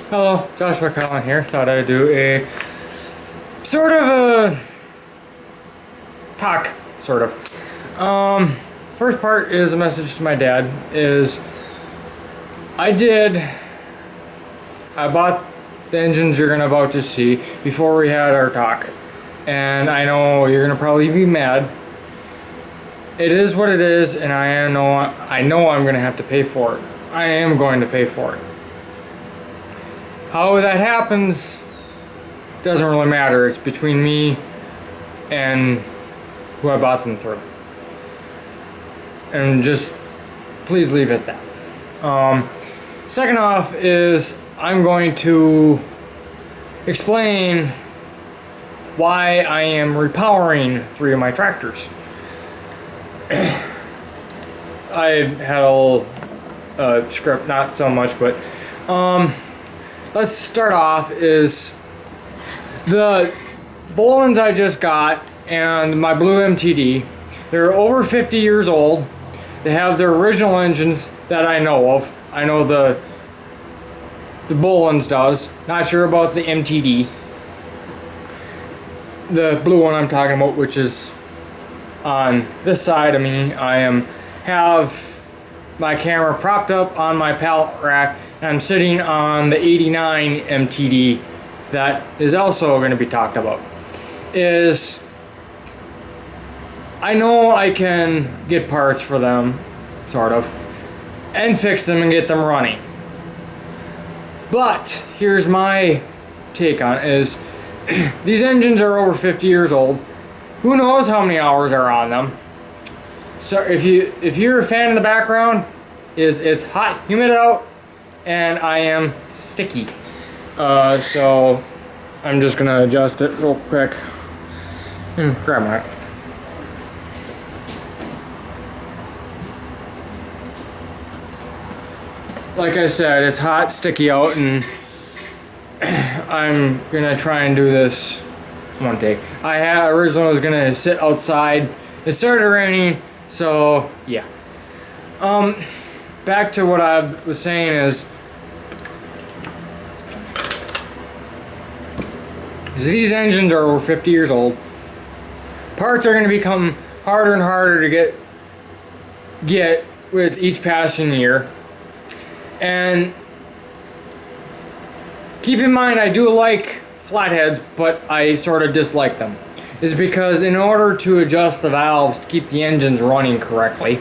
Hello, Josh McCollum here. Thought I'd do a sort of a talk, sort of. First part is a message to my dad. I bought the engines you're about to see before we had our talk, and I know you're gonna probably be mad. It is what it is, and I know I'm gonna have to pay for it. I am going to pay for it. How that happens doesn't really matter. It's between me and who I bought them through. And just please leave it at that. Second off is I'm going to explain why I am repowering 3 of my tractors. I had a little script, not so much, but let's start off is the bolens I just got and my blue MTD. They're over 50 years old. They have their original engines that I know of. I know the bolens does. Not sure about the MTD. The blue one I'm talking about, which is on this side of me, have my camera propped up on my pallet rack, and I'm sitting on the 89 MTD that is also going to be talked about. I know I can get parts for them, sort of, and fix them and get them running. But here's my take on it, these engines are over 50 years old. Who knows how many hours are on them? So if you're a fan in the background, it's hot, humid out, and I am sticky. So I'm just gonna adjust it real quick and grab my. Like I said, it's hot, sticky out, and I'm gonna try and do this one day. I originally was gonna sit outside. It started raining, so yeah. Back to what I was saying is these engines are over 50 years old. Parts are gonna become harder and harder to get with each passing year. And keep in mind, I do like flatheads, but I sort of dislike them. Is because in order to adjust the valves to keep the engines running correctly,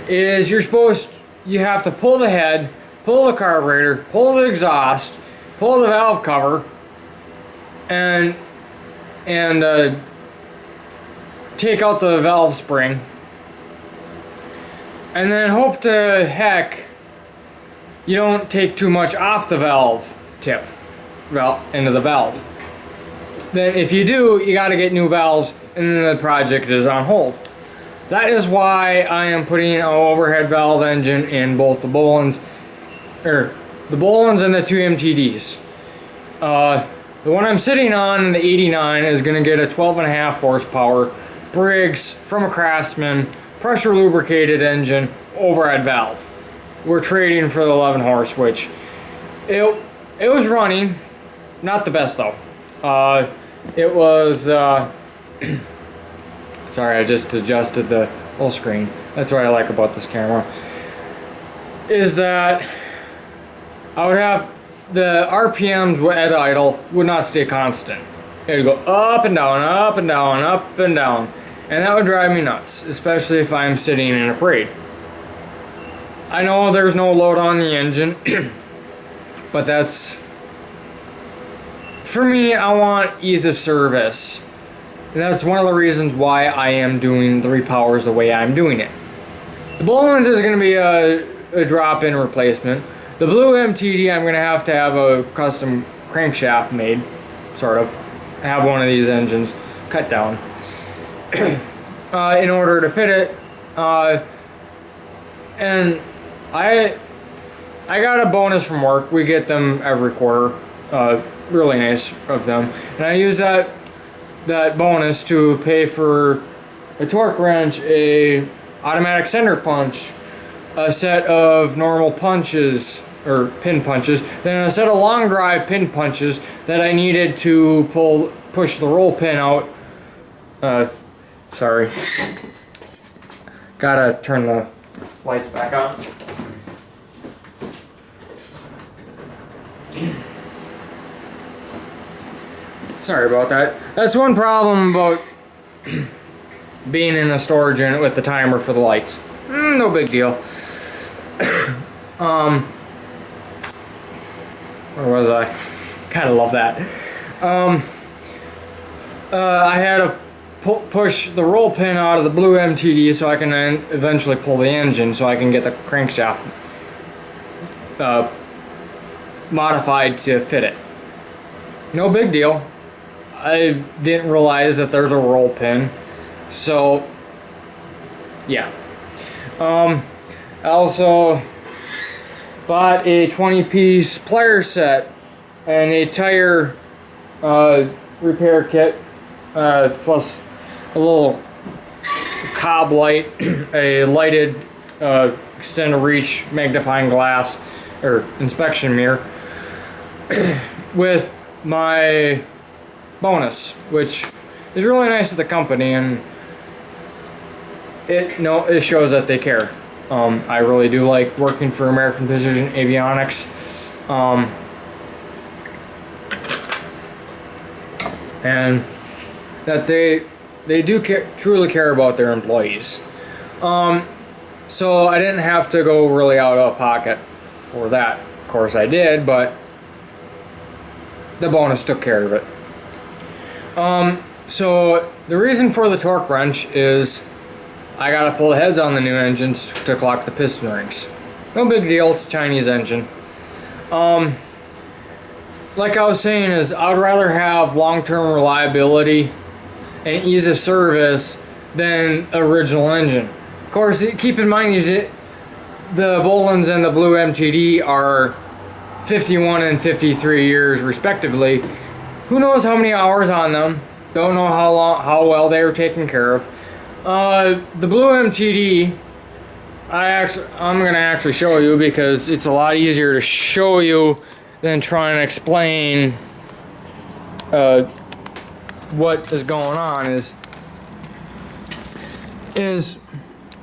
you have to pull the head, pull the carburetor, pull the exhaust, pull the valve cover, and take out the valve spring, and then hope to heck you don't take too much off the valve tip into the valve. Then if you do, you got to get new valves, and then the project is on hold. That is why I am putting an overhead valve engine in both the bolens and the 2 MTDs. The one I'm sitting on, the 89, is going to get a 12.5 horsepower Briggs from a Craftsman pressure lubricated engine overhead valve. We're trading for the 11 horse, which it was running, not the best though. It was sorry, I just adjusted the whole screen. That's what I like about this camera, is that I would have the RPMs at idle would not stay constant. It would go up and down, up and down, up and down, and that would drive me nuts, especially if I'm sitting in a parade. I know there's no load on the engine, but for me, I want ease of service. And that's one of the reasons why I am doing the repowers the way I'm doing it. The bolens is going to be a drop-in replacement. The blue MTD, I'm going to have a custom crankshaft made, sort of. I have one of these engines cut down in order to fit it. And I got a bonus from work. We get them every quarter. Really nice of them. And I use that bonus to pay for a torque wrench, a automatic center punch, a set of normal punches, or pin punches than a set of long drive pin punches that I needed to push the roll pin out. Sorry. Gotta turn the lights back on. Sorry about that. That's one problem about being in a storage unit with the timer for the lights. No big deal. Where was I? Kind of love that. I had to push the roll pin out of the blue MTD so I can then eventually pull the engine so I can get the crankshaft modified to fit it. No big deal. I didn't realize that there's a roll pin, so yeah. I also bought a 20-piece plier set and a tire repair kit, plus a little cob light, a lighted extended reach magnifying glass or inspection mirror with my bonus, which is really nice of the company, and it shows that they care. I really do like working for American Precision Avionics, and that they do truly care about their employees. So I didn't have to go really out of pocket for that. Of course I did, but the bonus took care of it. So the reason for the torque wrench is I gotta pull the heads on the new engines to clock the piston rings. No big deal, it's a Chinese engine. Like I was saying, is I'd rather have long-term reliability and ease of service than original engine. Of course, keep in mind the Bolens and the Blue MTD are 51 and 53 years respectively. Who knows how many hours on them? Don't know how well they were taken care of. The Blue MTD, I'm gonna actually show you because it's a lot easier to show you than try and explain what is going on. Is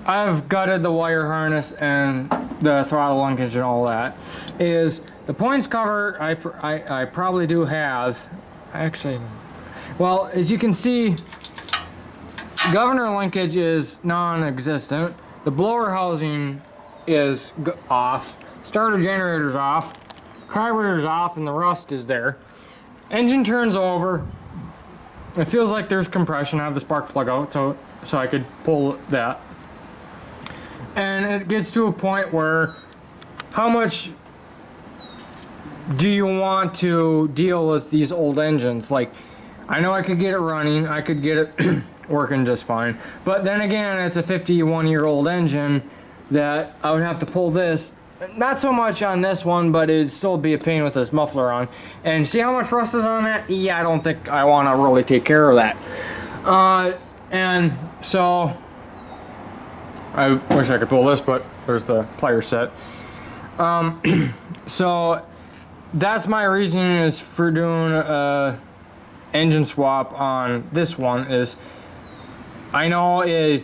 I've gutted the wire harness and the throttle linkage and all that. Is the points cover I probably do have actually. Well, as you can see, governor linkage is non-existent. The blower housing is off. Starter generator's off. Carburetor's off, and the rust is there. Engine turns over. It feels like there's compression. I have the spark plug out, so I could pull that. And it gets to a point where, how much do you want to deal with these old engines? Like, I know I could get it running. I could get it working just fine. But then again, it's a 51-year-old engine that I would have to pull this. Not so much on this one, but it'd still be a pain with this muffler on. And see how much rust is on that? Yeah, I don't think I want to really take care of that. And so, I wish I could pull this, but there's the plier set. So, that's my reasoning is for doing a engine swap on this one. Is I know they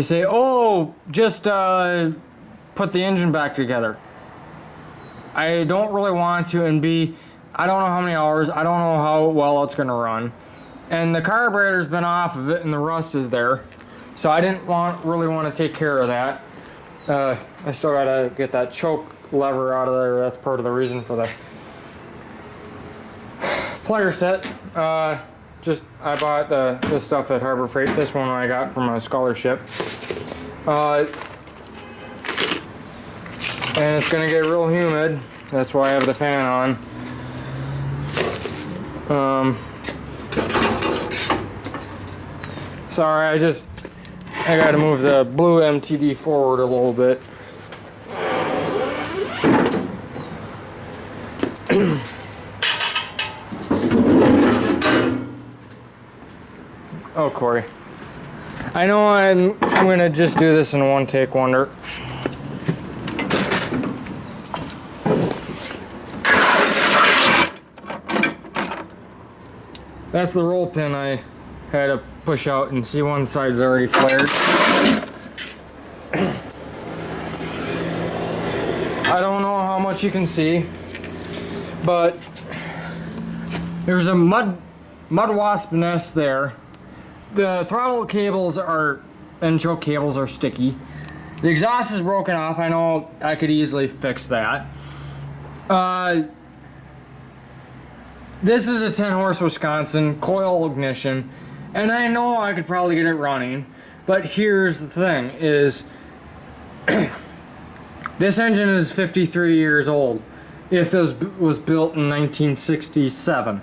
say, oh, just put the engine back together. I don't really want to, and B, I don't know how many hours, I don't know how well it's gonna run. And the carburetor's been off of it and the rust is there. So I didn't really want to take care of that. I still gotta get that choke lever out of there. That's part of the reason for the plier set. I bought this stuff at Harbor Freight. This one I got from a scholarship. And it's gonna get real humid. That's why I have the fan on. Sorry, I gotta move the Blue MTD forward a little bit. Oh, Corey. I know I'm gonna just do this in one take, wonder. That's the roll pin I had to push out, and see one side's already flared. I don't know how much you can see, but there's a mud wasp nest there. The throttle cables and choke cables are sticky. The exhaust is broken off. I know I could easily fix that. This is a 10 horse Wisconsin coil ignition, and I know I could probably get it running, but here's the thing is this engine is 53 years old if this was built in 1967.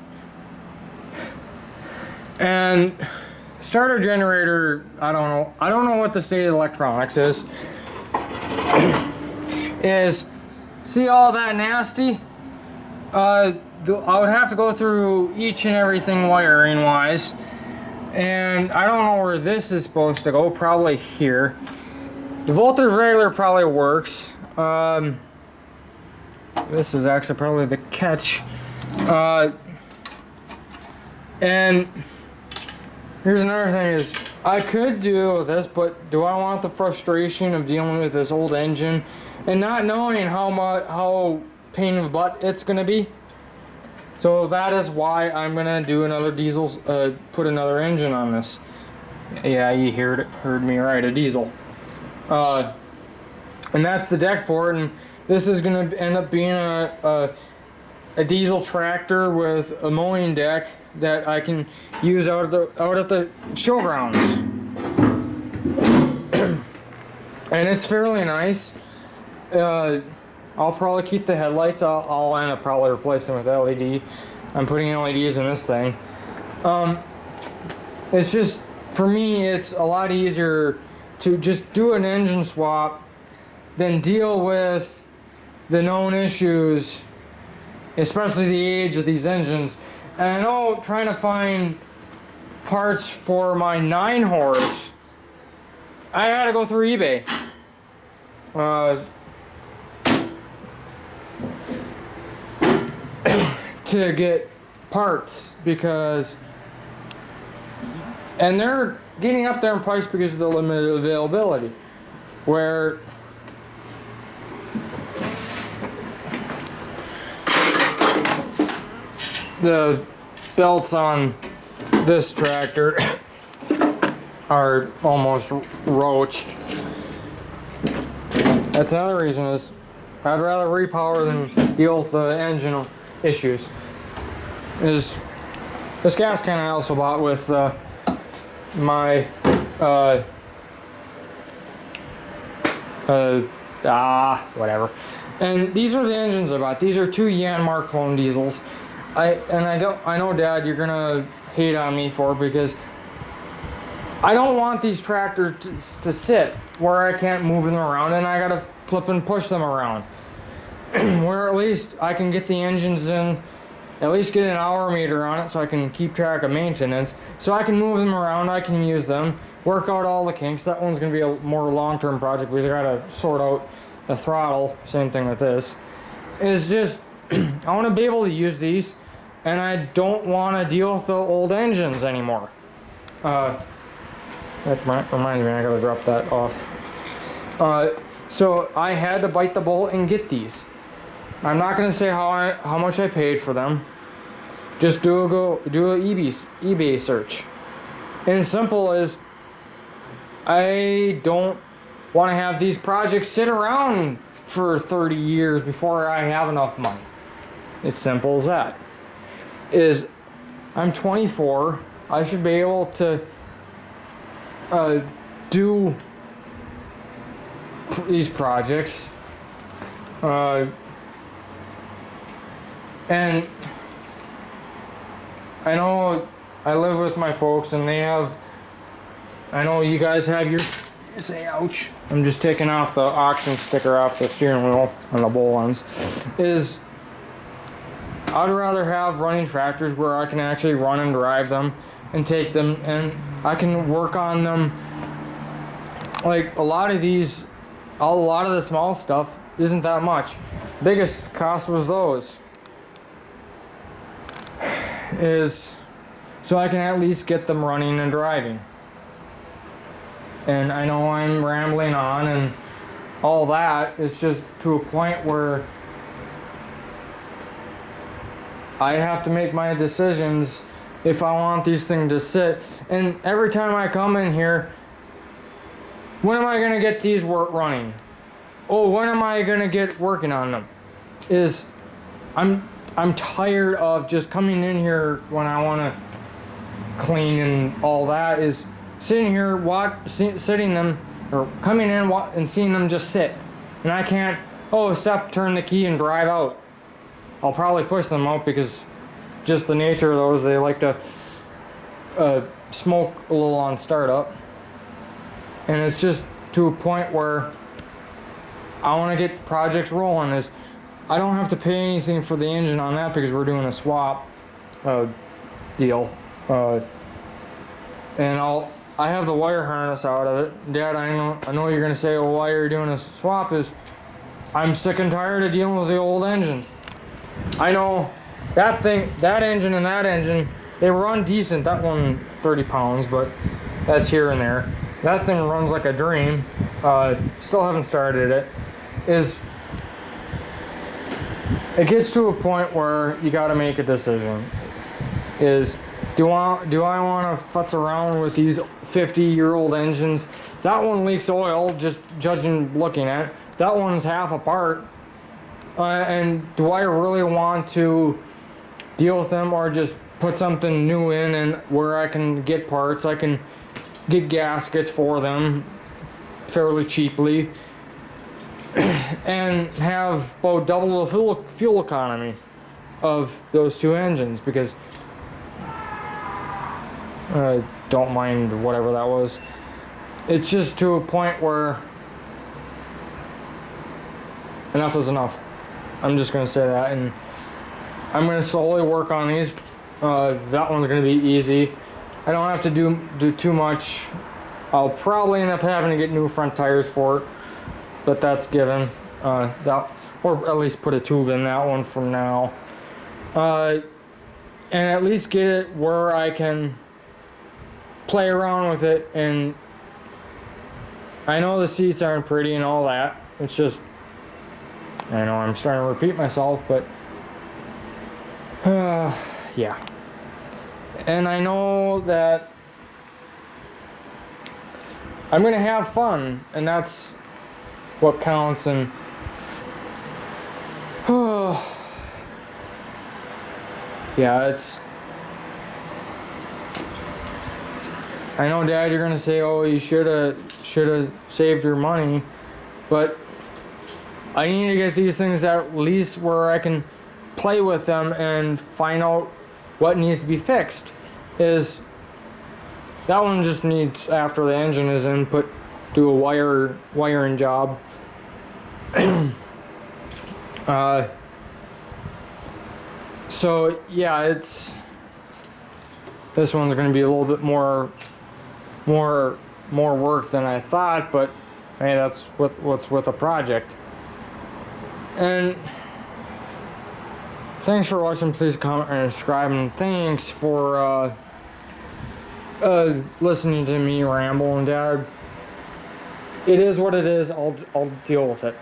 And starter generator, I don't know what the state of electronics is. See all that nasty? I would have to go through each and everything wiring wise, and I don't know where this is supposed to go. Probably here. The voltage regulator probably works. This is actually probably the catch. And here's another thing is, I could deal with this, but do I want the frustration of dealing with this old engine and not knowing how pain in the butt it's gonna be? So that is why I'm gonna do another diesel, put another engine on this. Yeah, you heard me right, a diesel. And that's the deck for it, and this is gonna end up being a diesel tractor with a mowing deck that I can use out at the showgrounds. And it's fairly nice. I'll probably keep the headlights. I'll end up probably replacing with LED. I'm putting LEDs in this thing. It's just, for me, it's a lot easier to just do an engine swap than deal with the known issues, especially the age of these engines. And I know trying to find parts for my 9 horse, I had to go through eBay. To get parts, and they're getting up there in price because of the limited availability, where the belts on this tractor are almost roached. That's another reason is I'd rather repower than deal with the engine issues. This gas can I also bought with my whatever. And these are the engines I bought. These are 2 Yanmar clone diesels. I know, Dad, you're gonna hate on me for it because I don't want these tractors to sit where I can't move them around and I gotta flip and push them around. Where at least I can get the engines in, at least get an hour meter on it so I can keep track of maintenance, so I can move them around, I can use them, work out all the kinks. That one's gonna be a more long-term project because I gotta sort out the throttle. Same thing with this. It's just I want to be able to use these, and I don't want to deal with the old engines anymore. That reminds me, I gotta drop that off. So I had to bite the bullet and get these. I'm not gonna say how much I paid for them. Just do a eBay search. And as simple as, I don't want to have these projects sit around for 30 years before I have enough money. It's simple as that. I'm 24. I should be able to do these projects. And I know I live with my folks and they have, I know you guys have your, say ouch, I'm just taking off the auction sticker off the steering wheel on the bolens, I'd rather have running tractors where I can actually run and drive them and take them and I can work on them. Like a lot of the small stuff isn't that much. Biggest cost was those. so I can at least get them running and driving. And I know I'm rambling on and all that. It's just to a point where I have to make my decisions if I want these things to sit. And every time I come in here, when am I going to get these running? Oh, when am I going to get working on them? I'm tired of just coming in here when I want to clean and all that, is sitting here sitting them, or coming in and seeing them just sit. And I can't, step, turn the key and drive out. I'll probably push them out because just the nature of those, they like to smoke a little on startup. And it's just to a point where I want to get projects rolling. I don't have to pay anything for the engine on that because we're doing a swap deal. And I have the wire harness out of it. Dad, I know you're gonna say, well, why are you doing a swap? Is I'm sick and tired of dealing with the old engine. I know that engine and that engine, they run decent. That one 30 pounds, but that's here and there. That thing runs like a dream. Still haven't started it. It gets to a point where you got to make a decision. Do I want to futz around with these 50-year-old engines? That one leaks oil, just looking at it. That one's half apart. And do I really want to deal with them, or just put something new in and where I can get parts? I can get gaskets for them fairly cheaply and have about double the fuel economy of those two engines, because I don't mind whatever that was. It's just to a point where enough is enough. I'm just going to say that, and I'm going to slowly work on these. That one's going to be easy. I don't have to do too much. I'll probably end up having to get new front tires for it, but that's given. Or at least put a tube in that one for now. And at least get it where I can play around with it. And I know the seats aren't pretty and all that. It's just, I know I'm starting to repeat myself, but yeah. And I know that I'm gonna have fun, and that's what counts. And yeah, I know, Dad, you're gonna say, oh, you should have saved your money, but I need to get these things at least where I can play with them and find out what needs to be fixed. That one just needs, after the engine is in, do a wiring job. So yeah, this one's going to be a little bit more work than I thought, but hey, that's what's with a project. And thanks for watching. Please comment and subscribe, and thanks for listening to me ramble. And Dad, it is what it is. I'll deal with it.